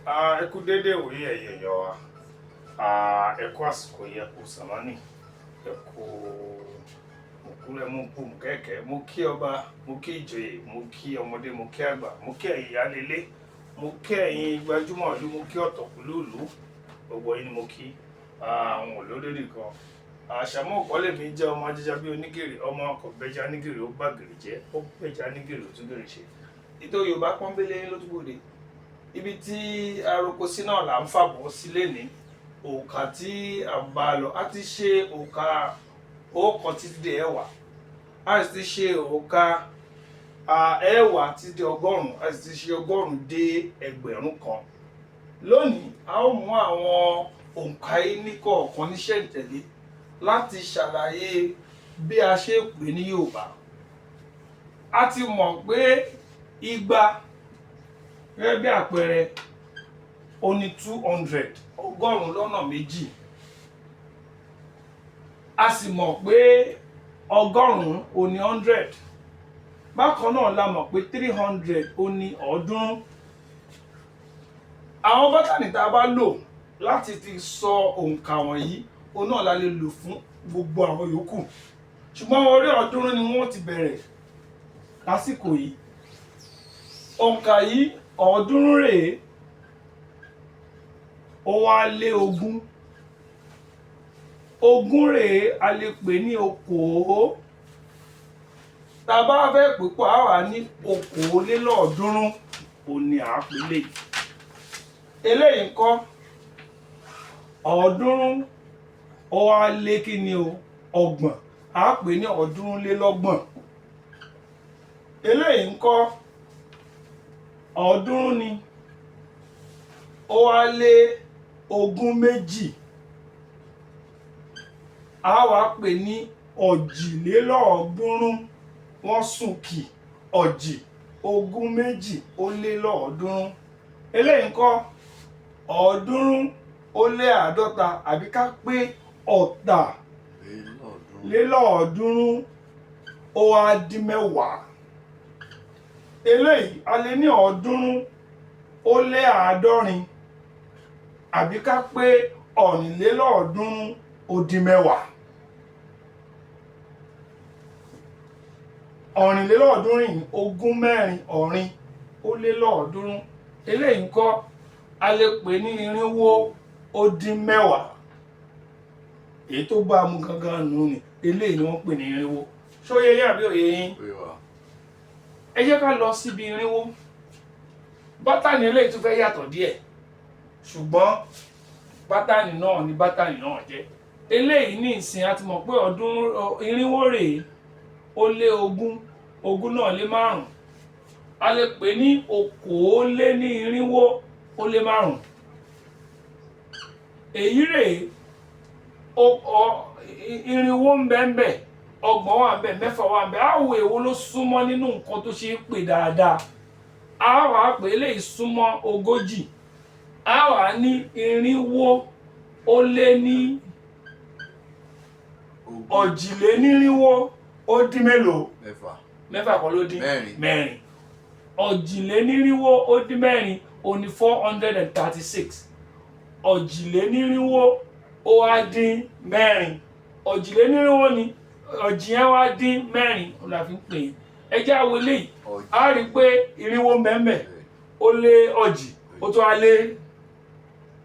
Ẹ kú dédé ìwòyí ẹ̀yin èèyàn wa. Ẹ kú àsìkò yìí, ẹ kú sàmánì, ẹ kú mọ̀kúlẹ̀ mú kú kẹ̀kẹ́. Mo kí ọba, mo kí ìjòyè, mo kí ọmọdé, mo kí àgbà, mo kí ẹ̀yin ìyálélé, mo kí ẹ̀yin gbajúmọ̀ ìlú, mo kí ọ̀tọ̀kùlúùlú. Gbogbo yín ni mo kí. Àwọn olódé nìkan. Àṣàmú Òpọ́lẹ̀ mi jẹ́ ọmọ ajíjà bí onígèrè, ọmọ ọkọ̀ bẹ́jà nígèrè ó gbàgèrè jẹ́, ó bẹ́jà nígèrè ó tún gèrè ṣe. Ìtò Yorùbá pọ́nbélé ló tún gbòde. Ibi tí aroko sí náà là ń fàbọ̀ sí lénìí. Òǹkà tí a bá lọ, a ti ṣe òǹkà ọ̀kan títí dé ẹ̀wá, a sì ti ṣe òǹkà ẹ̀wá títí dé ọgọ́rùn-ún, a sì ti ṣe ọgọ́rùn-ún dé ẹgbẹ̀rún kan. Lónìí a ó mú àwọn òǹkà yìí ní kọ̀ọ̀kan níṣẹ́ ìtẹ̀lé láti ṣàlàyé bí a ṣe pè ní Yorùbá. A ti mọ̀ pé igba gẹ́gẹ́ bí àpẹẹrẹ ó ní 200, ọgọ́rùn-ún lọ́nà méjì. A sì mọ̀ pé ọgọ́rùn-ún ó ní 100. Bákan náà la mọ̀ pé 300 ó ní ọ̀ọ́dúnrún. Àwọn bátànì tá a bá lò láti fi sọ òǹkà wọ̀nyí, òun náà la lè lò fún gbogbo àwọn yòókù. Ṣùgbọ́n orí ọ̀ọ́dúnrún ni wọ́n ti bẹ̀rẹ̀ lásìkò yìí. Òǹkà yìí ọ̀ọ́dúnrún rèé, ó wá lé ogún. Ogún rèé a lè pè ní okòó. Tá a bá fẹ́ pè pọ̀ á wà ní okòólélọ́ọ̀ọ́dúnrún, òun ni à ń pè léyìí. Eléyìí ńkọ́ ọ̀ọ́dúnrún ó wá lé kí ni o, ọgbọ̀n, à ń pè ní ọ̀ọ́dúnrúnlélọ́gbọ̀n. Eléyìí ńkọ́ ọ̀ọ́dúnrún ni ó wá lé ogún méjì, a wá pè ní ọ̀jìlélọ́ọ̀ọ́dúnrún. Wọ́n sùn kì ọ̀jì, ogún méjì ó lé lọ́ọ̀ọ́dúnrún. Eléyìí ńkọ́ ọ̀ọ́dúnrún ó lé àádọ́ta, àbí ká pé ọ̀tàlélọ́ọ̀ọ́dúnrún ó wá dín mẹ́wàá. Eléyìí a lè ní ọ̀ọ́dúnrún ó lé àádọ́rin, àbí ká pé ọ̀rìnlélọ́ọ̀ọ́dúnrún ó dín mẹ́wàá. Ọ̀rìnlélọ́ọ̀ọ́dúnrún yìí, ogún mẹ́rin ọ̀rin ó lé lọ́ọ̀ọ́dúnrún. Eléyìí ńkọ́ a lè pè ní irínwó ó dín mẹ́wàá. Èyí tó bá mu gangan nù ni eléyìí ni wọ́n pè ní irínwó. Ṣó yé yín àbí òye yín? Ẹ jẹ́ ká lọ síbi irínwó. Bátànì eléyìí tún fẹ́ yàtọ̀ díẹ̀, ṣùgbọ́n bátànì náà ni bátànì náà jẹ́. Eléyìí ní ìsìn a ti mọ̀ pé irínwó rèé, ó lé ogún, ogún náà lé márùn-ún. A lè pè ní okòólénírínwó ó lé márùn-ún. Èyí rèé, irínwó ń bẹ ń bẹ, ọgbọ̀n wà ń bẹ, mẹ́fà wà ń bẹ. Á wo èwo ló súnmọ́ nínú nǹkan tó ṣe é pè dáadáa. A wá pè eléyìí súnmọ́ ogójì. A wá ní irínwó ó lé ní ọ̀jìlénírínwó ó dín mélòó? Mẹ́fà kọ́ ló dín? Mẹ́rin. Ọ̀jìlénírínwó ó dín mẹ́rin, ó ní 436. Ọ̀jìlénírínwó ó wá dín mẹ́rin. Ọ̀jìlénírínwó ni ọ̀jì yẹn wá dín mẹ́rin, ó la fi ń pè é. Ẹ jẹ́ àwọn eléyìí, a rí i pé irínwó mẹ́mẹ́ ó lé ọ̀jì, ó tún wá lé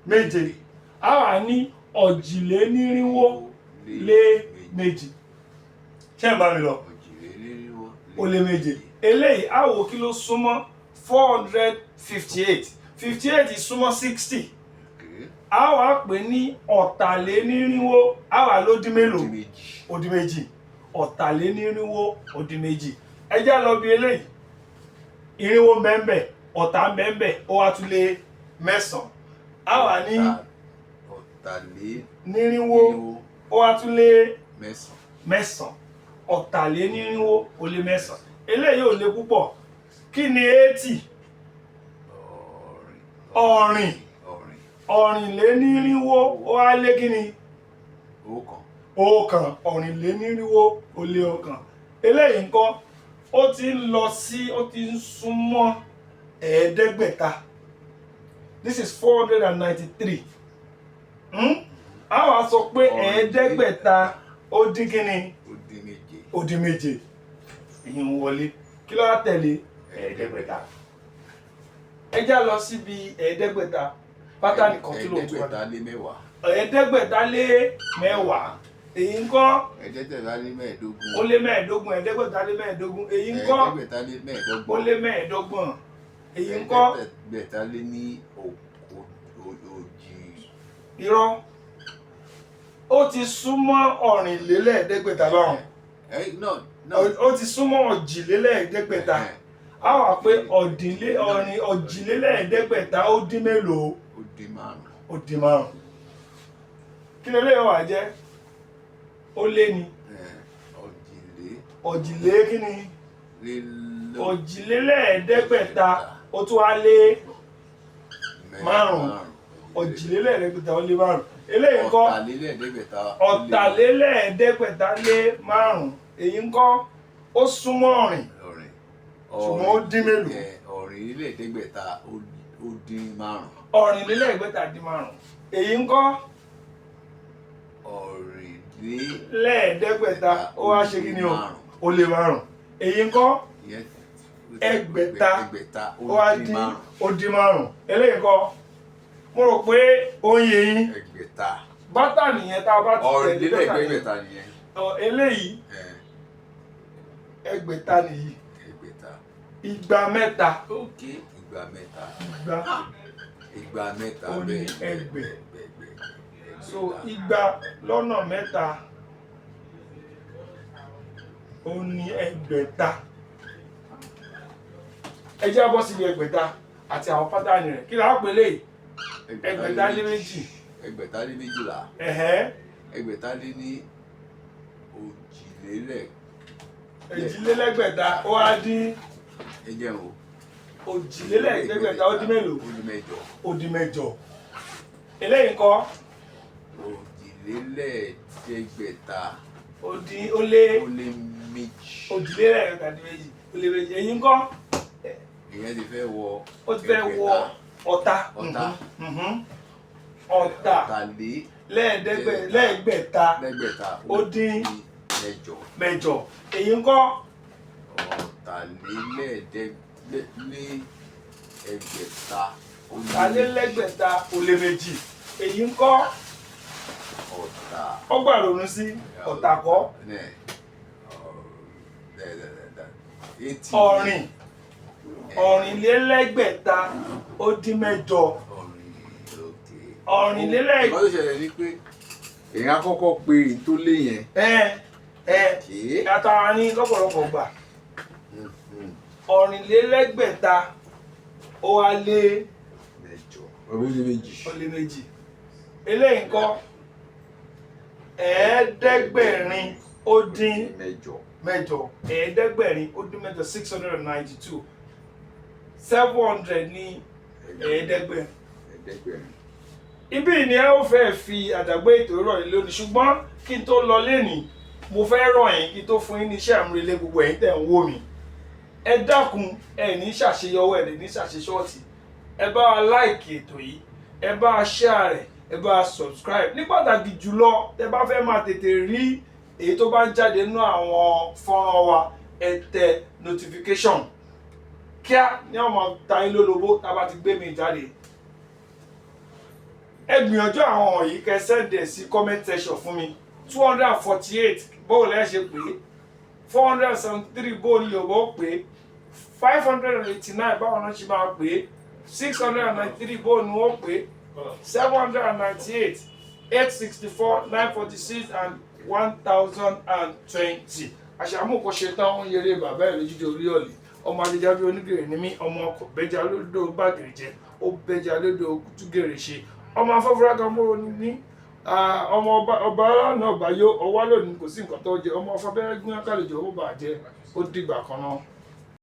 méje. A wà ní ọ̀jìlénírínwó lé méjì. Ṣé ẹ bá mi lọ? Ó lé méje. Eléyìí a wò kí ló súnmọ́ 458. 58 súnmọ́ 60. A wá pè ní ọ̀tàlénírínwó, a wà ló dín mélòó? Ó dín méjì. Ọ̀tàlénírínwó ó dín méjì. Ẹ já lọ bí eléyìí. Irínwó mbẹ́mbẹ́, ọ̀tà mbẹ́mbẹ́, ó wá tún lé mẹ́sàn-án. A wà ní ọ̀tàlénírínwó, ó wá tún lé mẹ́sàn-án. Ọ̀tàlénírínwó ó lé mẹ́sàn-án. Eléyìí ò lé púpọ̀. Kí ni 80? Ọ̀rìn. Ọ̀rìnlénírínwó ó wá lé kí ni? Ọ̀kan. Ọ̀rìnlénírínwó ó lé ọ̀kan. Eléyìí ńkọ́ ó ti ń lọ sí, ó ti ń súnmọ́ ẹ̀ẹ́dẹ́gbẹ̀ta. this is 493. A wá sọ pé ẹ̀ẹ́dẹ́gbẹ̀ta ó dín kíni ó dín méje ìyẹn wọlé kí ló wá tẹ̀lé ẹ̀ẹ́dẹ́gbẹ̀ta. Ẹ já lọ síbi ẹ̀ẹ́dẹ́gbẹ̀ta pátánì kan tó lò tó wà. Ẹ̀ẹ́dẹ́gbẹ̀ta lé mẹ́wàá èyí ń kọ́. Ẹ̀ẹ́dẹ́gbẹ̀ta lé mẹ́ẹ̀ẹ́dógún. Ó lé mẹ́ẹ̀ẹ́dógún. Ẹ̀ẹ́dẹ́gbẹ̀ta lé mẹ́ẹ̀ẹ́dógún èyí ń kọ́. Ẹ̀ẹ́dẹ́gbẹ̀ta lé mẹ́ẹ̀ẹ́dọ́gbọ̀n. Ó lé mẹ́ẹ̀ẹ́dọ́gbọ̀n èyí ń kọ́. Ẹ̀ẹ́dẹ́gbẹ̀ta lé ní òjì. Irọ́ ó ti súnmọ́ ọ̀rìnlélẹ́ẹ̀ẹ́dẹ́gbẹ̀ta báwọn. Ó ti súnmọ́ ọ̀jìlélẹ́ẹ̀ẹ́dẹ́gbẹ̀ta. A wà pé ọ̀jìlélẹ́ẹ̀ẹ́dẹ́gbẹ̀ta ó dín mélòó? Ó dín márùn. Ó dín márùn. Kí ló lè wà jẹ́? Ó lé ni. Ọ̀jìlé kí ni? Ọ̀jìlélẹ́ẹ̀ẹ́dẹ́gbẹ̀ta ó tún wá lé márùn. Ọ̀jìlélẹ́ẹ̀ẹ́dẹ́gbẹ̀ta ó lé márùn. Eléyìí ńkọ́? Ọ̀tàlélẹ́ẹ̀ẹ́dẹ́gbẹ̀ta lé márùn. Èyí ńkọ́? Ó súnmọ́ ọ̀rìn. Ṣùgbọ́n ó dín mélòó? Ọ̀rìnlélẹ́ẹ̀ẹ́dẹ́gbẹ̀ta ó dín márùn. Ọ̀rìnlélẹ́ẹ̀ẹ́dẹ́gbẹ̀ta dín márùn. Èyí ńkọ́? Ọ̀rìnlélẹ́ẹ̀ẹ́dẹ́gbẹ̀ta ó wá ṣe kí ni o? Ó lé márùn. Èyí ńkọ́? Ẹgbẹ̀ta ó wá dín márùn. Eléyìí ńkọ́? Mo rò pé ó ń yé yín. Ẹgbẹ̀ta. Bátà nìyẹn tá a bá ti tẹ̀lé ọ̀rìnlélẹ́ẹ̀ẹ́dẹ́gbẹ̀ta nìyẹn. Eléyìí ẹgbẹ̀ta nìyí. Igba mẹ́ta. Igba mẹ́ta ó ní bẹ́ẹ̀. ẹgbẹ̀. So igba lọ́nà mẹ́ta ó ní ẹgbẹ̀ta. Ẹ jẹ́ bọ́ síbi ẹgbẹ̀ta àti àwọn pátánì rẹ̀. Kí la pè lè? Ẹgbẹ̀ta lé méjì. Ẹgbẹ̀ta lé méjìlá. Ẹgbẹ̀ta lé ní òjìlélẹ́gbẹ̀ta ó wá dín. Ẹ jẹun o. Òjìlélẹ́gbẹ̀ta ó dín mélòó? Ó dín mẹ́jọ. Ó dín mẹ́jọ. Eléyìí ńkọ́? Òjìlélẹ́ẹ̀ẹ́dẹ́gbẹ̀ta ó lé méjì. Òjìlélẹ́ẹ̀ẹ́dẹ́gbẹ̀ta dín méjì ó lé méjì. Èyí ńkọ́? Ìyẹn ti fẹ́ wọ. Ó ti fẹ́ wọ ọ̀tá. Lẹ́ẹ̀gbẹ̀ta ó dín mẹ́jọ. Èyí ńkọ́? Ọ̀tàlélẹ́gbẹ̀ta ó lé méjì. Èyí ńkọ́? Ó gbà ronú sí ọ̀tà kọ́. Ọ̀rìnlélẹ́gbẹ̀ta ó dín mẹ́jọ. Ọ̀rìnlélẹ́gbẹ̀ta. Ìgbà tó ṣẹlẹ̀ ni pé èèyàn kọ́kọ́ pe tó lé yẹn. Àtàrà ní lọ́pọ̀lọpọ̀ gbà. Ọ̀rìnlélẹ́gbẹ̀ta ó wá lé mẹ́jọ. Ó lé méjì. Ó lé méjì. Eléyìí ńkọ́? Ẹ̀ẹ́dẹ́gbẹ̀rin ó dín mẹ́jọ. Ẹ̀ẹ́dẹ́gbẹ̀rin ó dín mẹ́jọ 692. 700 ní ẹ̀ẹ́dẹ́gbẹ̀rin. Ibi ni ẹ ó fẹ́ fi àdàgbé ètò ìrọ̀lẹ́ lónìí, ṣùgbọ́n kí n tó lọ lénìí mo fẹ́ rọ̀ yín kí n tó fún yín ní iṣẹ́ àmúrelé gbogbo ẹ̀yin tẹ̀ ń wò mí. Ẹ dákun ẹ ní ṣàṣeyọwọ́ ẹ̀ ní ṣàṣeṣọ́ọ̀tì. Ẹ bá wa láìkì ètò yìí, ẹ bá wa share rẹ̀, ẹ bá wa subscribe. Ní pàtàkì jùlọ tẹ bá fẹ́ máa tètè rí èyí tó bá ń jáde nínú àwọn fọ́nrán wa, ẹ tẹ notification. Kíá ní ọmọ ta yín lólobó tá a bá ti gbé mi jáde. Ẹ gbìyànjú àwọn wọ̀nyí kẹ́ send ẹ̀ sí comment section fún mi. 248 bóò lẹ́ ṣe pé 473 bóò ní Yorùbá pé 589 báwọn náà ṣe máa pé 693 bóò ní wọ́n pé 798 864 946 and 1020. Àṣàmú kò ṣe tán ń yẹrẹ bàbá ẹ̀ lójúde orí ọ̀lẹ̀. Ọmọ adéjábí onígèrè ni mí, ọmọ ọkọ̀ bẹ́jà lódò bàgìrì jẹ, ó bẹ́jà lódò túgèrè ṣe. Ọmọ afọ́fúrá kan mọ́ ní ọmọ ọba aláàánú ọba yó ọwá lónìí kò sí nǹkan tó jẹ, ọmọ ọfọ bẹ́ẹ̀ gbọ́n kálejò ó bà jẹ́, ó dìgbà kan náà.